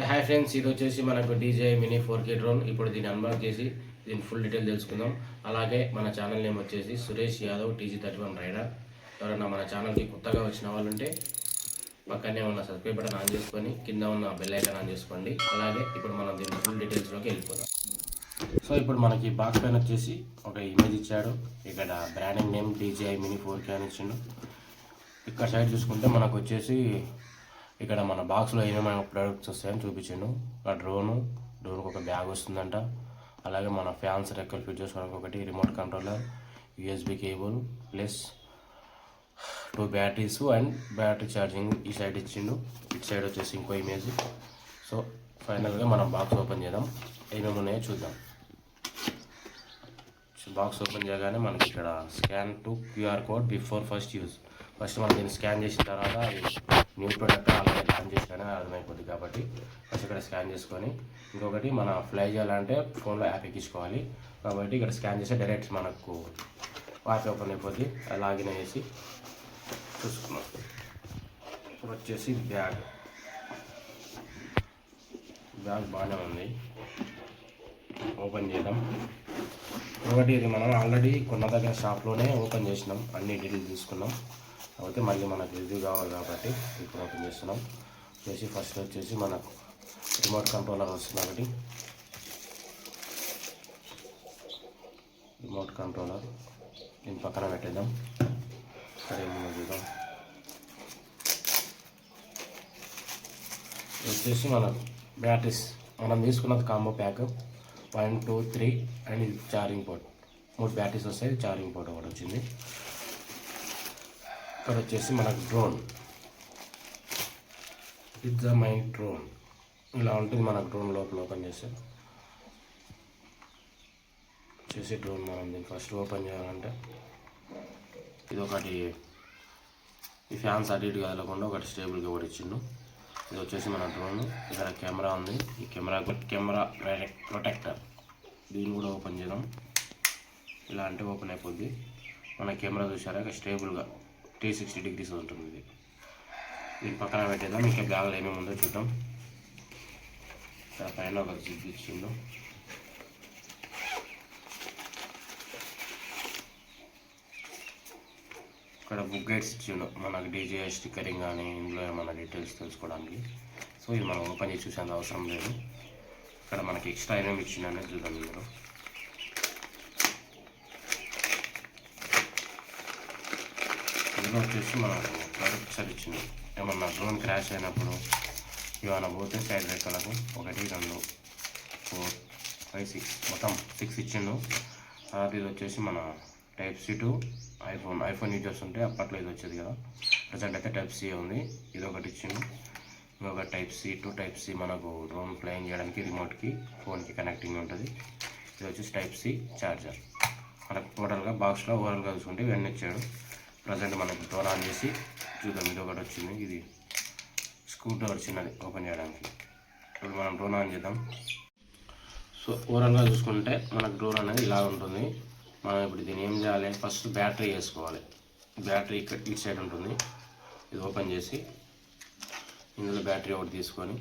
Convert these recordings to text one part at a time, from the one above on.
Hi friends, ఇది వచ్చేసి మనకు DJI Mini 4K డ్రోన్. ఇప్పుడు దీన్ని అన్బాక్స్ చేసి దీని ఫుల్ డీటెయిల్ తెలుసుకుందాం. అలాగే మన ఛానల్ నేమ్ వచ్చేసి సురేష్ యాదవ్ TG31 రైడర్. ఎవరైనా మన ఛానల్కి కొత్తగా వచ్చిన వాళ్ళు ఉంటే పక్కనే ఉన్న సబ్స్క్రైబ్ బటన్ ఆన్ చేసుకొని కింద ఉన్న బెల్ ఐకాన్ ఆన్ చేసుకోండి. అలాగే ఇప్పుడు మనం దీని ఫుల్ డీటెయిల్స్లోకి వెళ్ళిపోదాం. సో ఇప్పుడు మనకి బాక్స్ పైన వచ్చేసి ఒక ఇమేజ్ ఇచ్చాడు. ఇక్కడ branding name DJI Mini 4K అని ఇచ్చిండు. ఇక్కడ సైడ్ చూసుకుంటే మనకు వచ్చేసి ఇక్కడ మన బాక్స్లో ఏమేమైనా ప్రొడక్ట్స్ వస్తాయని చూపించాను. ఆ డ్రోన్కి ఒక బ్యాగ్ వస్తుందంట. అలాగే మన ఫ్యాన్స్ రెక్కలు ఫిట్ చేసుకోవడానికి ఒకటి, remote controller, USB cable plus 2 batteries and battery charging ఈ సైడ్ ఇచ్చిండు. ఇటు సైడ్ వచ్చేసి ఇంకో ఇమేజ్. సో ఫైనల్గా మనం బాక్స్ ఓపెన్ చేద్దాం, ఏమేమి ఉన్నాయో చూద్దాం. బాక్స్ ఓపెన్ చేయగానే మనకి ఇక్కడ scan to QR code before first use. First మనం దీన్ని స్కాన్ చేసిన తర్వాత అది న్యూ ప్రోడక్ట్ అలాగే లాంచ్ చేసినా అర్థమైపోతుంది కాబట్టి ఫస్ట్ ఇక్కడ స్కాన్ చేసుకొని, ఇంకొకటి మన ఫ్లై చేయాలంటే ఫోన్లో యాప్ ఎక్కించుకోవాలి కాబట్టి ఇక్కడ స్కాన్ చేస్తే డైరెక్ట్ మనకు యాప్ ఓపెన్ అయిపోద్ది. లాగిన్ అయ్యేసి చూసుకున్నాం. ఇప్పుడు వచ్చేసి బ్యాగ్ బాగానే ఉంది, ఓపెన్ చేద్దాం. ఒకటి ఇది మనం ఆల్రెడీ కొన్న దగ్గర షాప్లోనే ఓపెన్ చేసినాం, అన్ని డీటెయిల్స్ తీసుకున్నాం. అయితే మళ్ళీ మనకు రివ్యూ కావాలి కాబట్టి ఇప్పుడు ఓపెన్ చేస్తున్నాం. చేసి ఫస్ట్ వచ్చేసి మనకు రిమోట్ కంట్రోలర్ వస్తుంది ఒకటి. రిమోట్ కంట్రోలర్ దీని పక్కన పెట్టేద్దాం. ఇక్కడ ఏమన్నా చూద్దాం. వచ్చేసి మన బ్యాటరీస్ మనం తీసుకున్నది కాంబో ప్యాక్ 1, 2, 3 అండ్ ఇది ఛార్జింగ్ పోర్ట్. 3 బ్యాటరీస్ వస్తాయి, ఛార్జింగ్ పోర్ట్ ఒకటి వచ్చింది. ఇక్కడ వచ్చేసి మనకు డ్రోన్, ఇట్స్ మై డ్రోన్ ఇలా ఉంటుంది. మనకు డ్రోన్ లోపల ఓపెన్ చేస్తే డ్రోన్ మనం దీన్ని ఫస్ట్ ఓపెన్ చేయాలంటే ఇది ఒకటి, ఈ ఫ్యాన్స్ అటు ఇటు కదలకుండా ఒకటి స్టేబుల్గా ఒకటి ఇచ్చిండు. ఇది వచ్చేసి మన డ్రోన్. ఇక్కడ కెమెరా ఉంది, ఈ కెమెరా ప్రొటెక్టర్ దీన్ని కూడా ఓపెన్ చేద్దాం. ఇలా అంటే ఓపెన్ అయిపోద్ది. మన కెమెరా చూసారా స్టేబుల్గా 360 డిగ్రీస్ ఉంటుంది. ఇది దీని పక్కన పెట్టేద్దాం. ఇంకా బ్యాగ్లో ఏమేమి ఉందో చూద్దాం. ఇక్కడ పైన ఒక జిప్ ఇచ్చిండు. ఇక్కడ బుక్ గైడ్స్ ఇచ్చిండు మనకు DJI స్టిక్కరింగ్ కానీ ఇందులో మన డీటెయిల్స్ తెలుసుకోవడానికి. సో ఇది మనం ఓపెన్ చేసి చూసేంత అవసరం లేదు. ఇక్కడ మనకి ఎక్స్ట్రా ఏమేమి ఇచ్చిండు అనేది చూద్దాం. ఇందులో వచ్చేసి మనకు ప్రొడక్ట్స్ అది ఇచ్చింది. ఏమన్నా డ్రోన్ క్రాష్ అయినప్పుడు ఏమైనా పోతే సైడ్ రెక్కలకు 1, 2, 4, 5, 6 మొత్తం 6 ఇచ్చిండు. తర్వాత ఇది వచ్చేసి మన Type-C టు ఐఫోన్ యూజర్స్ ఉంటే అప్పట్లో ఇది వచ్చేది కదా, ప్రజెంట్ అయితే Type-C ఉంది. ఇది ఒకటి ఇచ్చిండు. ఇంకొక Type-C టు Type-C మనకు డ్రోన్ ఫ్లైయింగ్ చేయడానికి రిమోట్కి ఫోన్కి కనెక్టింగ్ ఉంటుంది. ఇది వచ్చేసి Type-C ఛార్జర్. మనకు టోటల్గా బాక్స్లో ఓవరాల్గా చూసుకుంటే ఇవన్నీ ఇచ్చాడు. ప్రజెంట్ మనకు డ్రోన్ ఆన్ చేసి చూద్దాం. ఇది ఒకటి వచ్చింది, ఇది స్క్రూ డ్రైవర్ చిన్నది ఓపెన్ చేయడానికి. ఇప్పుడు మనం డ్రోన్ ఆన్ చేద్దాం. సో ఓవరాల్గా చూసుకుంటే మనకు డ్రోన్ అనేది ఇలా ఉంటుంది. మనం ఇప్పుడు దీన్ని ఏం చేయాలి, ఫస్ట్ బ్యాటరీ వేసుకోవాలి. బ్యాటరీ ఇక్కడ ఇటు సైడ్ ఉంటుంది. ఇది ఓపెన్ చేసి ఇందులో బ్యాటరీ ఒకటి తీసుకొని,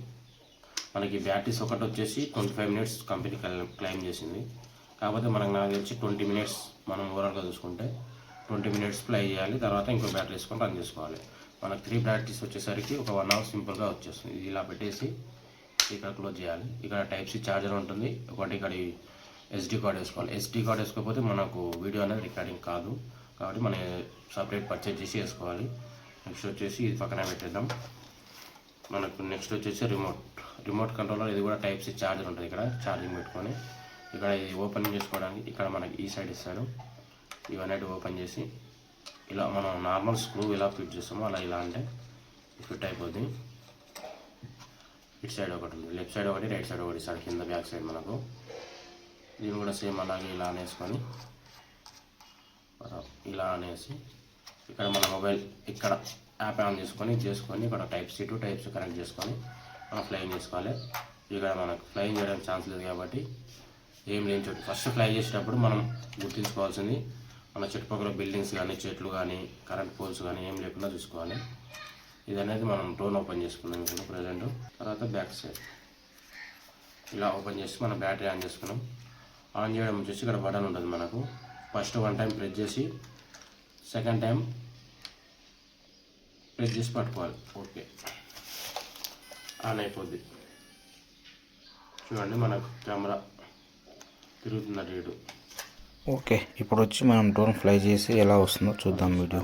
మనకి బ్యాటరీస్ ఒకటి వచ్చేసి 25 మినిట్స్ కంపెనీ క్లెయిమ్ చేసింది. కాకపోతే మనకు నాకు తెలిసి 20 మినిట్స్ మనం ఓవరాల్గా చూసుకుంటే 20 మినిట్స్ ఫ్లై చేయాలి. తర్వాత ఇంకో బ్యాటరీ వేసుకొని రన్ చేసుకోవాలి. మనకు 3 బ్యాటరీస్ వచ్చేసరికి ఒక 1 అవర్ సింపుల్గా వచ్చేస్తుంది. ఇది ఇలా పెట్టేసి ఇక్కడ క్లోజ్ చేయాలి. ఇక్కడ Type-C ఛార్జర్ ఉంటుంది ఒకటి. ఇక్కడ SD కార్డ్ వేసుకోవాలి. SD కార్డ్ వేసుకోకపోతే మనకు వీడియో అనేది రికార్డింగ్ కాదు కాబట్టి మనం సపరేట్ పర్చేజ్ చేసి వేసుకోవాలి. నెక్స్ట్ వచ్చేసి ఇది పక్కన పెట్టేద్దాం. మనకు నెక్స్ట్ వచ్చేసి రిమోట్ కంట్రోలర్. ఇది కూడా Type-C ఛార్జర్ ఉంటుంది. ఇక్కడ ఛార్జింగ్ పెట్టుకొని ఇక్కడ ఇది ఓపెన్ చేసుకోవడానికి ఇక్కడ మనకి ఈ సైడ్ ఇస్తాడు. ఇవన్నీ ఓపెన్ చేసి ఇలా మనం నార్మల్ స్క్రూ ఇలా ఫిట్ చేస్తామో అలా ఇలా అంటే ఫిట్ అయిపోద్ది. ఇటు సైడ్ ఒకటి ఉంది, లెఫ్ట్ సైడ్ ఒకటి, రైట్ సైడ్ ఒకటి ఇస్తాడు, కింద బ్యాక్ సైడ్ మనకు. దీన్ని కూడా సేమ్ అలాగే ఇలా అనేసుకొని ఇలా అనేసి ఇక్కడ మన మొబైల్ ఇక్కడ యాప్ ఆన్ చేసుకొని ఇక్కడ Type-C టు Type-C కనెక్ట్ చేసుకొని మనం ఫ్లైయింగ్ చేసుకోవాలి. ఇక్కడ మనకు ఫ్లైయింగ్ చేయడానికి ఛాన్స్ లేదు కాబట్టి ఏం లేని చోటు ఫస్ట్ ఫ్లై చేసేటప్పుడు మనం గుర్తుంచుకోవాల్సింది మన చుట్టుపక్కల బిల్డింగ్స్ కానీ, చెట్లు కానీ, కరెంట్ పోల్స్ కానీ ఏం లేకుండా చూసుకోవాలి. ఇది అనేది మనం డ్రోన్ ఓపెన్ చేసుకున్నాం ఇప్పుడు ప్రజెంట్. తర్వాత బ్యాక్ సైడ్ ఇలా ఓపెన్ చేసి మనం బ్యాటరీ ఆన్ చేసుకున్నాం. ఆన్ చేయడం వచ్చేసి ఇక్కడ బటన్ ఉంటుంది మనకు. ఫస్ట్ 1 టైం ప్రెస్ చేసి సెకండ్ టైం ప్రెస్ చేసి పట్టుకోవాలి. ఓకే, ఆన్ అయిపోద్ది. చూడండి మనకు కెమెరా తిరుగుతుంది అటు ఇటు. ఓకే, ఇప్పుడు వచ్చి మనం డ్రోన్ ఫ్లై చేసి ఎలా వస్తుందో చూద్దాం వీడియో.